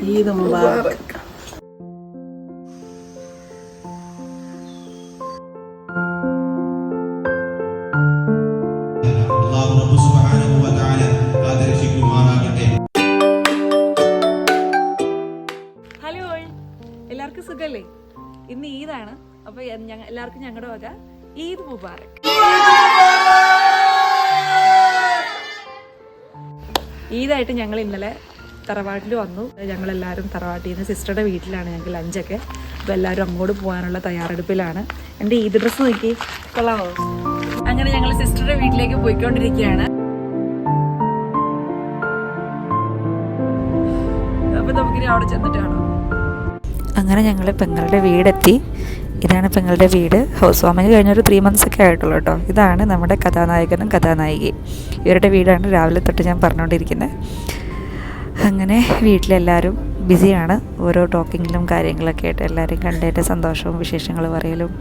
Eid Mubarak. Hello, എല്ലാവർക്കും സുഖല്ലേ? ഇന്ന് ഈദാണ്. അപ്പൊ എല്ലാവർക്കും ഞങ്ങളുടെ വക ഈദ് മുബാറക്. ഈദായിട്ട് ഞങ്ങൾ ഇന്നലെ തറവാട്ടിൽ വന്നു. ഞങ്ങളെല്ലാവരും തറവാട്ടിൽ നിന്ന് സിസ്റ്ററുടെ വീട്ടിലാണ് ഞങ്ങൾക്ക് ലഞ്ചൊക്കെ. അപ്പോൾ എല്ലാവരും അങ്ങോട്ട് പോകാനുള്ള തയ്യാറെടുപ്പിലാണ്. എൻ്റെ ഈദ് ഡ്രസ്സ് നോക്കി കൊള്ളാമോ? അങ്ങനെ ഞങ്ങൾ സിസ്റ്ററുടെ വീട്ടിലേക്ക് പോയിക്കൊണ്ടിരിക്കുകയാണ്. അപ്പോൾ നമുക്കിനി അവിടെ ചെന്നിട്ട് കാണാം. അങ്ങനെ ഞങ്ങൾ പെങ്ങളുടെ വീടെത്തി. ഇതാണ് പെങ്ങളുടെ വീട്. ഹൗസ് വാമിങ് കഴിഞ്ഞൊരു 3 months ഒക്കെ ആയിട്ടുള്ളൂ കേട്ടോ. ഇതാണ് നമ്മുടെ കഥാനായകനും കഥാനായികയും. ഇവരുടെ വീടാണ് രാവിലെ തൊട്ട് ഞാൻ പറഞ്ഞുകൊണ്ടിരിക്കുന്നത്. അങ്ങനെ വീട്ടിലെല്ലാവരും ബിസിയാണ്. ഓരോ ടോക്കിങ്ങിലും കാര്യങ്ങളൊക്കെ ആയിട്ട് എല്ലാവരും കണ്ടതിൻ്റെ സന്തോഷവും വിശേഷങ്ങൾ പറയലും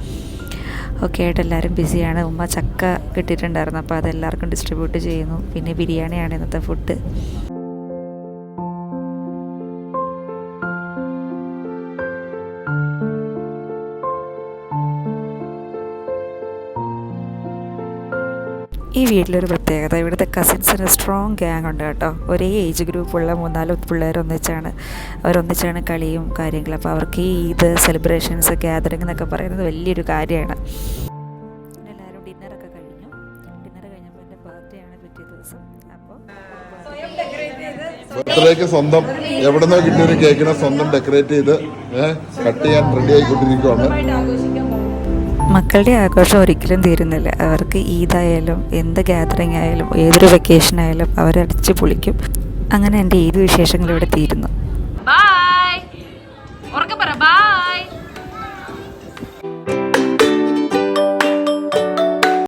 ഒക്കെ ആയിട്ട് എല്ലാവരും ബിസിയാണ്. ഉമ്മ ചക്ക കിട്ടിയിട്ടുണ്ടായിരുന്നു, അപ്പോൾ അതെല്ലാവർക്കും ഡിസ്ട്രിബ്യൂട്ട് ചെയ്യുന്നു. പിന്നെ ബിരിയാണിയാണ് ഇന്നത്തെ ഫുഡ്. ഈ വീട്ടിലൊരു പ്രത്യേകത, ഇവിടുത്തെ കസിൻസിന് സ്ട്രോങ് ഗ്യാങ് ഉണ്ട് കേട്ടോ. ഒരേ ഏജ് ഗ്രൂപ്പുള്ള 3-4 പിള്ളേർ അവരൊന്നിച്ചാണ് കളിയും കാര്യങ്ങളും. അപ്പോൾ അവർക്ക് ഈ ഈദ് സെലിബ്രേഷൻസ് ഗ്യാതറിംഗ് എന്നൊക്കെ പറയുന്നത് വലിയൊരു കാര്യമാണ്. എല്ലാവരും ഡിന്നറൊക്കെ കഴിഞ്ഞു. ഡിന്നർ കഴിഞ്ഞപ്പോൾ എൻ്റെ ബർത്ത്ഡേ ആണ് പിറ്റേ ദിവസം. അപ്പോൾ ബർത്ത്ഡേക്ക് സ്വന്തം എവിടെ നിന്നോ കിട്ടിയൊരു കേക്കിനെ സ്വന്തം ഡെക്കറേറ്റ് ചെയ്ത് കട്ട് ചെയ്യാൻ റെഡി ആയിക്കൊണ്ടിരിക്കുകയാണ്. മക്കളുടെ ആഘോഷം ഒരിക്കലും തീരുന്നില്ല. അവർക്ക് ഈദായാലും എന്ത് ഗ്യാതറിംഗ് ആയാലും ഏതൊരു വെക്കേഷൻ ആയാലും അവരടിച്ച് പൊളിക്കും. അങ്ങനെ എൻ്റെ ഈദ് വിശേഷങ്ങൾ ഇവിടെ തീരുന്നു. ബൈ.